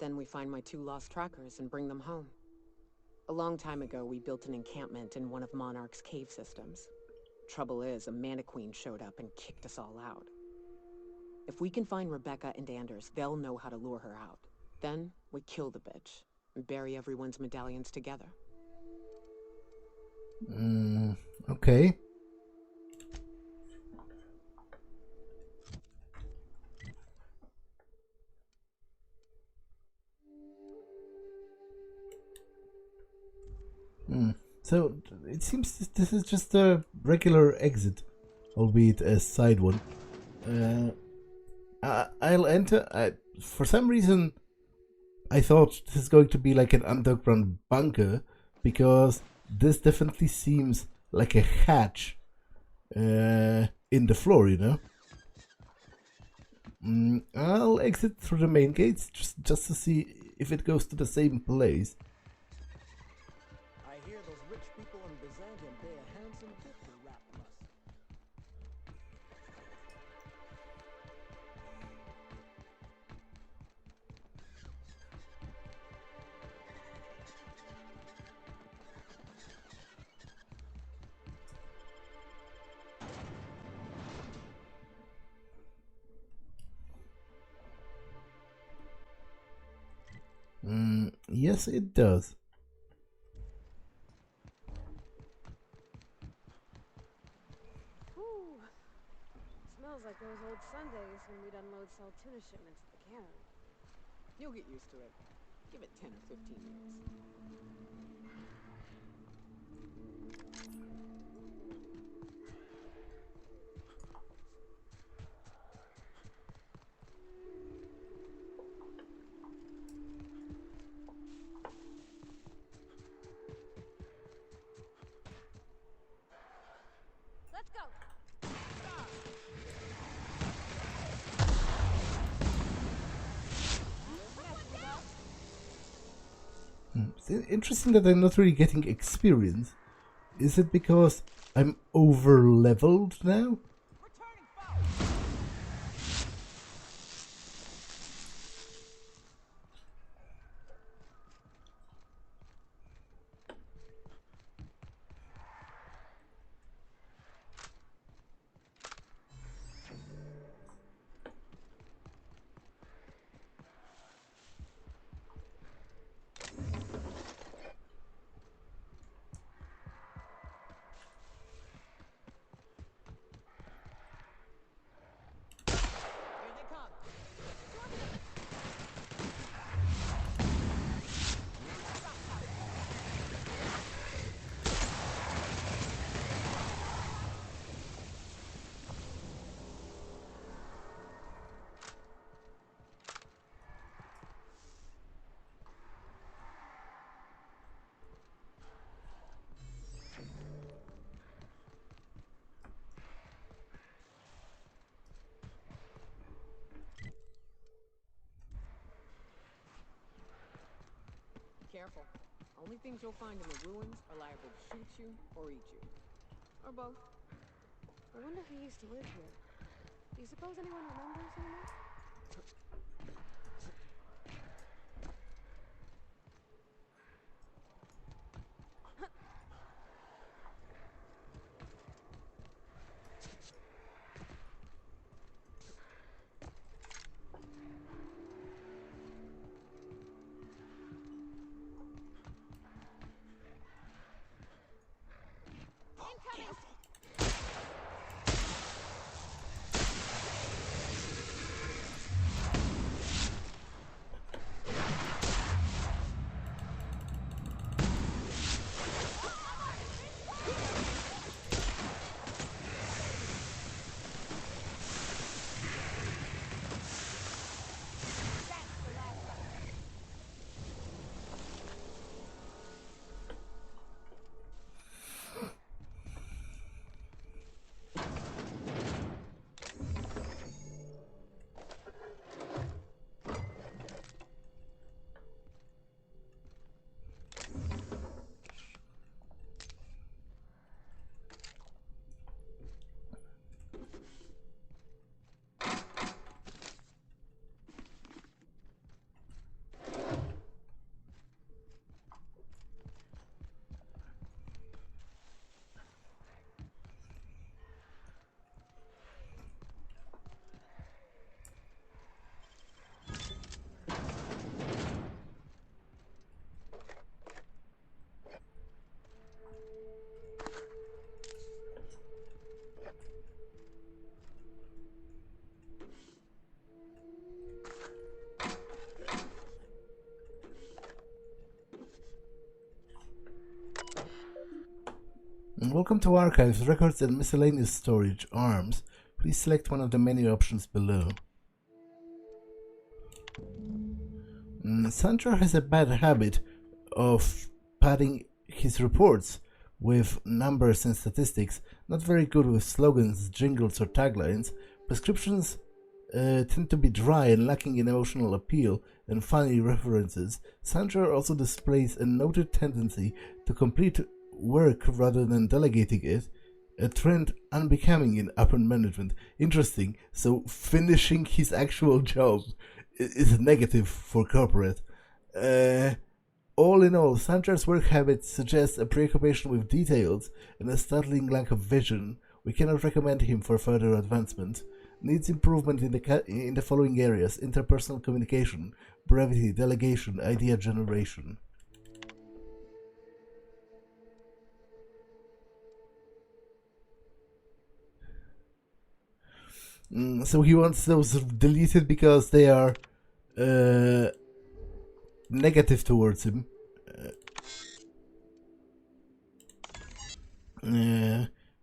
Then we find my 2 lost trackers and bring them home. A long time ago, we built an encampment in one of Monarch's cave systems. Trouble is, a Mantiqueen showed up and kicked us all out. If we can find Rebecca and Anders, they'll know how to lure her out. Then, we kill the bitch and bury everyone's medallions together. Okay. So it seems this is just a regular exit, albeit a side one. I'll enter. For some reason, I thought this is going to be like an underground bunker, because this definitely seems like a hatch in the floor, you know? I'll exit through the main gates just to see if it goes to the same place. I hear those rich people in Byzantium pay a handsome tip for rat lust. Yes, it does. Ooh. Smells like those old Sundays when we'd unload Saltuna shipments at the cannery. You'll get used to it. Give it 10 or 15 minutes. Let's go. It's interesting that I'm not really getting experience. Is it because I'm over leveled now? Careful. Only things you'll find in the ruins are liable to shoot you or eat you. Or both. I wonder who used to live here. Do you suppose anyone remembers anymore? Welcome to Archives, Records and Miscellaneous Storage, ARMS. Please select one of the menu options below. Sandra has a bad habit of padding his reports with numbers and statistics, not very good with slogans, jingles or taglines. Prescriptions tend to be dry and lacking in emotional appeal and funny references. Sandra also displays a noted tendency to complete work rather than delegating it, a trend unbecoming in upper management. Interesting, so finishing his actual job is negative for corporate. All in all, Sandra's work habits suggest a preoccupation with details and a startling lack of vision. We cannot recommend him for further advancement. Needs improvement in the following areas: interpersonal communication, brevity, delegation, idea generation. So he wants those deleted because they are negative towards him.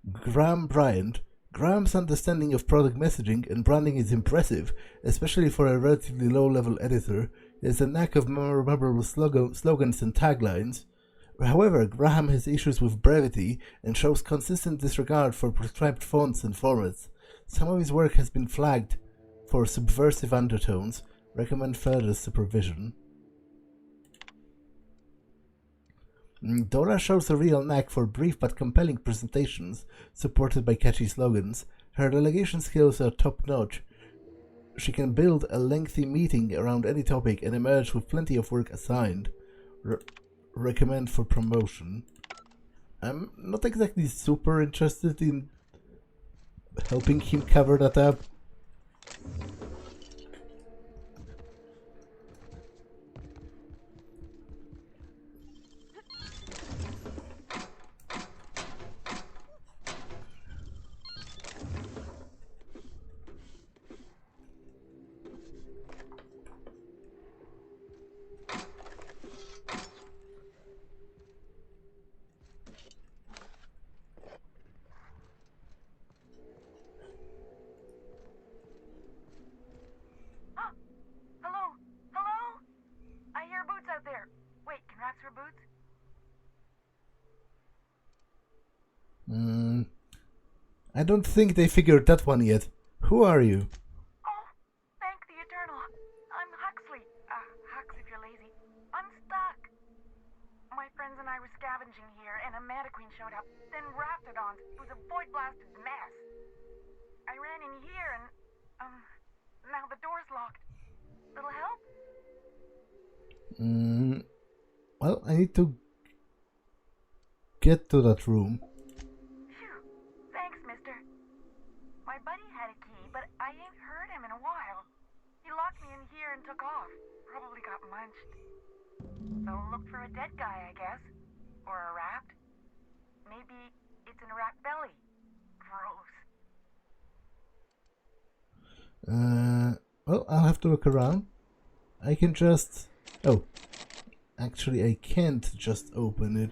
Graham Bryant. Graham's understanding of product messaging and branding is impressive, especially for a relatively low-level editor. He has a knack of memorable slogans and taglines. However, Graham has issues with brevity and shows consistent disregard for prescribed fonts and formats. Some of his work has been flagged for subversive undertones. Recommend further supervision. Dora shows a real knack for brief but compelling presentations, supported by catchy slogans. Her delegation skills are top-notch. She can build a lengthy meeting around any topic and emerge with plenty of work assigned. Recommend for promotion. I'm not exactly super interested in helping him cover that up. I don't think they figured that one yet. Who are you? Oh, thank the Eternal. I'm Huxley. Hux if you're lazy. I'm stuck. My friends and I were scavenging here, and a Mana Queen showed up. Then Raptidons. It was a void-blasted mess. I ran in here, and, now the door's locked. Little help? Well, I need to get to that room. My buddy had a key, but I ain't heard him in a while. He locked me in here and took off. Probably got munched. So look for a dead guy, I guess. Or a rat. Maybe it's in a rat belly. Gross. Well, I'll have to look around. I can just... Oh. Actually, I can't just open it.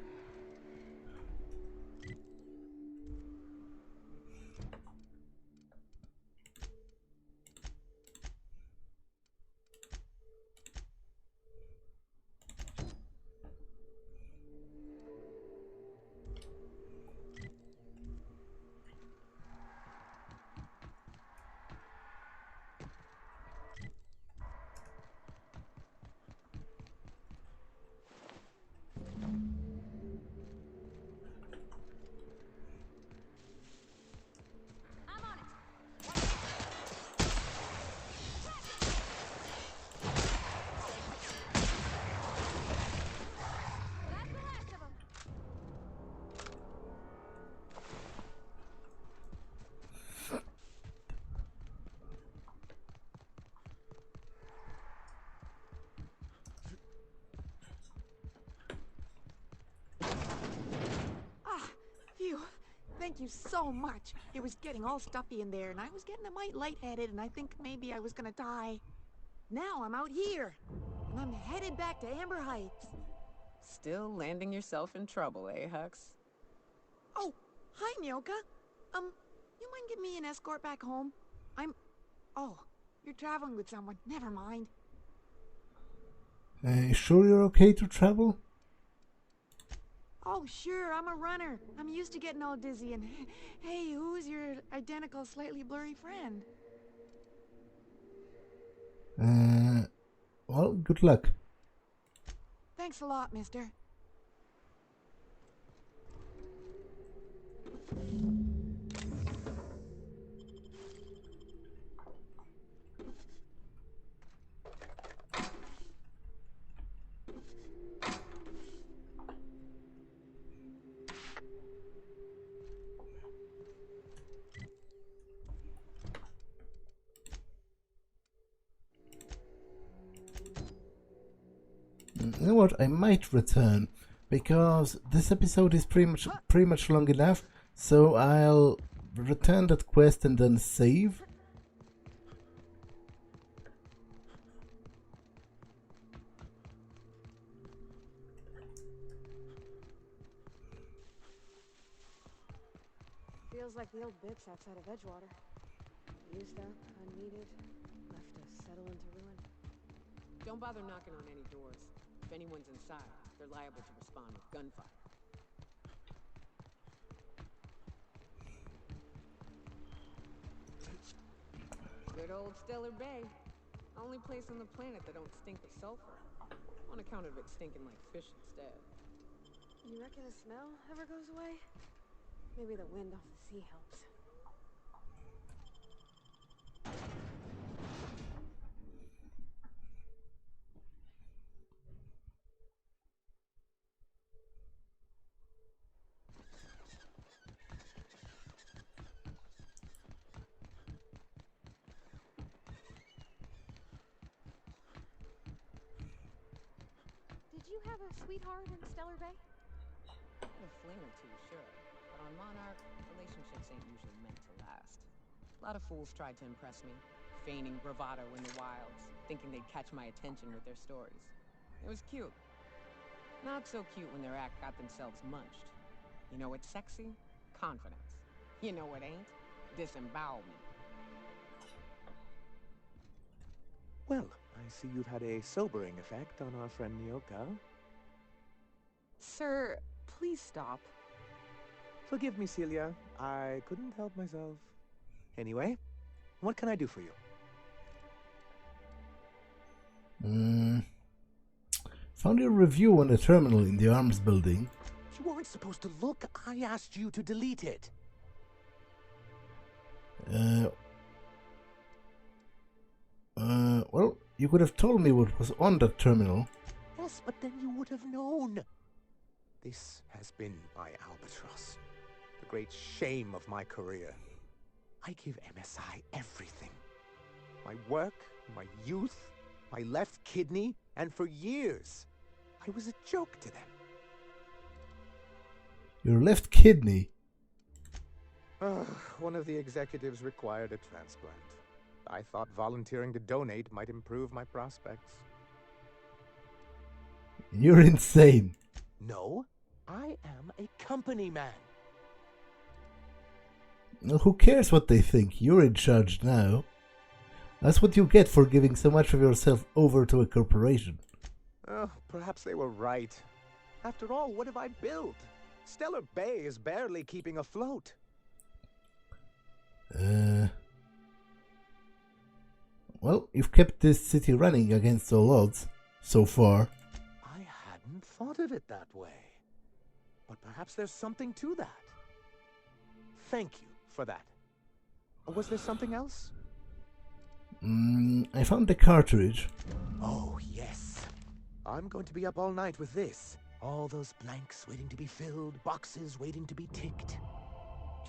Thank you so much. It was getting all stuffy in there, and I was getting a mite lightheaded, and I think maybe I was gonna die. Now I'm out here, and I'm headed back to Amber Heights. Still landing yourself in trouble, eh, Hux? Oh, Hi, Nyoka. You mind giving me an escort back home? Oh, you're traveling with someone. Never mind. Sure you're okay to travel? Oh, sure, I'm a runner. I'm used to getting all dizzy and... Hey, who's your identical, slightly blurry friend? Well, good luck. Thanks a lot, mister. You know what? I might return because this episode is pretty much long enough. So I'll return that quest and then save. Feels like the old bits outside of Edgewater. Used up, unneeded, left to settle into ruin. Don't bother knocking on any doors. If anyone's inside, they're liable to respond with gunfire. Good old Stellar Bay. Only place on the planet that don't stink of sulfur. On account of it stinking like fish instead. You reckon the smell ever goes away? Maybe the wind off the sea helps. Did you have a sweetheart in Stellar Bay? A fling or two, sure. But on Monarch, relationships ain't usually meant to last. A lot of fools tried to impress me, feigning bravado in the wilds, thinking they'd catch my attention with their stories. It was cute. Not so cute when their act got themselves munched. You know what's sexy? Confidence. You know what ain't? Disembowelment. Well, I see you've had a sobering effect on our friend Nyoka. Sir, please stop. Forgive me, Celia. I couldn't help myself. Anyway, what can I do for you? Found your review on the terminal in the arms building. You weren't supposed to look. I asked you to delete it. Well, you could have told me what was on that terminal. Yes, but then you would have known. This has been my albatross. The great shame of my career. I give MSI everything. My work, my youth, my left kidney, and for years, I was a joke to them. Your left kidney? One of the executives required a transplant. I thought volunteering to donate might improve my prospects. You're insane. No, I am a company man. Well, who cares what they think? You're in charge now. That's what you get for giving so much of yourself over to a corporation. Oh, perhaps they were right. After all, what have I built? Stellar Bay is barely keeping afloat. Well, you've kept this city running against all odds, so far. I hadn't thought of it that way. But perhaps there's something to that. Thank you for that. Was there something else? I found the cartridge. Oh, yes. I'm going to be up all night with this. All those blanks waiting to be filled, boxes waiting to be ticked.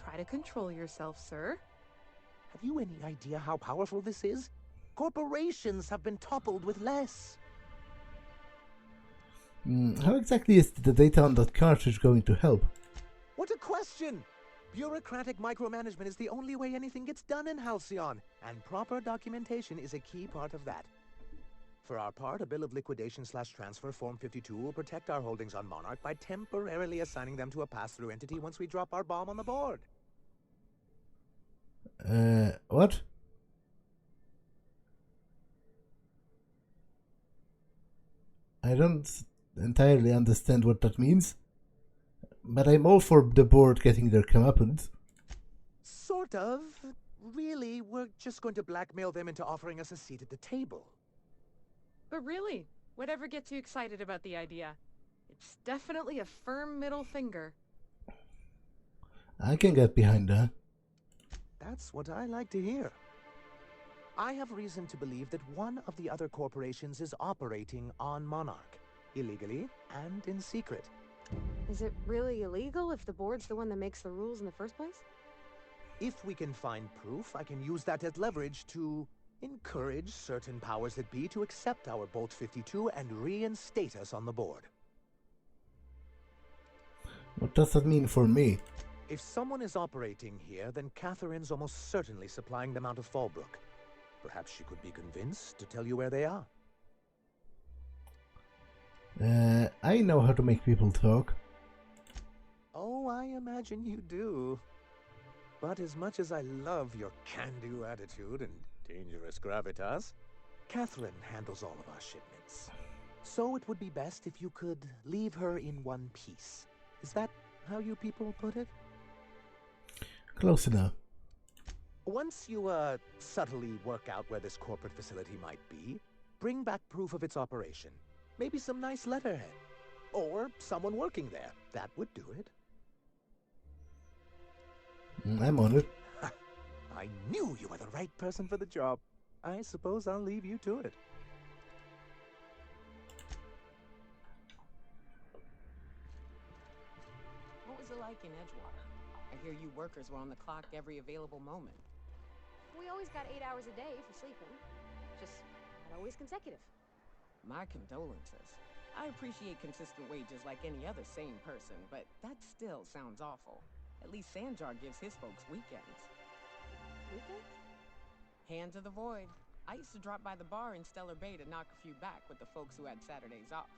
Try to control yourself, sir. Have you any idea how powerful this is? Corporations have been toppled with less. How exactly is the data on that cartridge going to help? What a question! Bureaucratic micromanagement is the only way anything gets done in Halcyon, and proper documentation is a key part of that. For our part, a bill of liquidation/transfer Form 52 will protect our holdings on Monarch by temporarily assigning them to a pass-through entity once we drop our bomb on the board. What? I don't entirely understand what that means, but I'm all for the board getting their comeuppance. Sort of. Really, we're just going to blackmail them into offering us a seat at the table. But really, whatever gets you excited about the idea? It's definitely a firm middle finger. I can get behind that. That's what I like to hear. I have reason to believe that one of the other corporations is operating on Monarch, illegally and in secret. Is it really illegal if the board's the one that makes the rules in the first place? If we can find proof, I can use that as leverage to encourage certain powers that be to accept our Bolt 52 and reinstate us on the board. What does that mean for me? If someone is operating here, then Catherine's almost certainly supplying them out of Fallbrook. Perhaps she could be convinced to tell you where they are. I know how to make people talk. Oh, I imagine you do. But as much as I love your can-do attitude and dangerous gravitas, Catherine handles all of our shipments. So it would be best if you could leave her in one piece. Is that how you people put it? Close enough. Once you, subtly work out where this corporate facility might be, bring back proof of its operation. Maybe some nice letterhead. Or someone working there. That would do it. I'm on it. I knew you were the right person for the job. I suppose I'll leave you to it. What was it like in Edgewater? I hear you workers were on the clock every available moment. We always got 8 hours a day for sleeping. Just not always consecutive. My condolences. I appreciate consistent wages like any other sane person, but that still sounds awful. At least Sanjar gives his folks weekends. Weekends? Hands of the Void. I used to drop by the bar in Stellar Bay to knock a few back with the folks who had Saturdays off.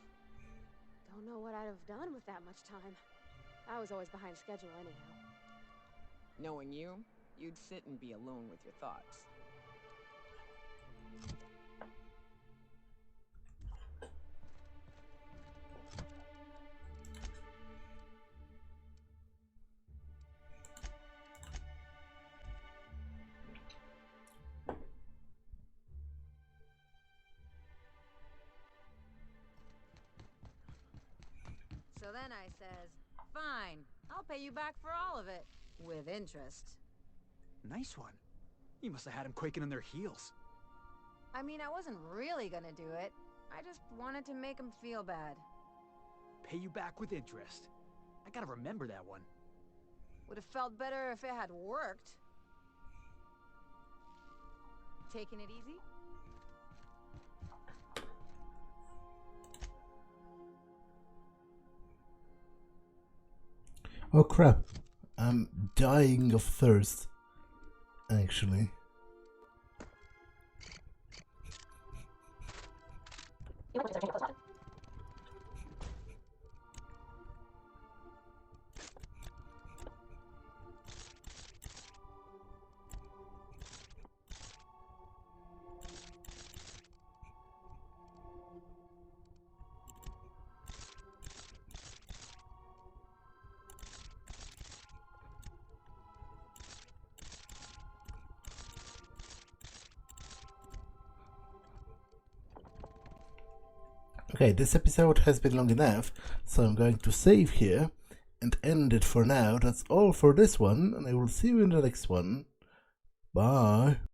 Don't know what I'd have done with that much time. I was always behind schedule anyhow. Knowing you, you'd sit and be alone with your thoughts. So then I says, fine, I'll pay you back for all of it. With interest. Nice one. You must have had them quaking in their heels. I mean, I wasn't really gonna do it. I just wanted to make him feel bad. Pay you back with interest. I gotta remember that one. Would have felt better if it had worked. Taking it easy? Oh crap, I'm dying of thirst, actually. Okay, this episode has been long enough, so I'm going to save here and end it for now. That's all for this one, and I will see you in the next one. Bye!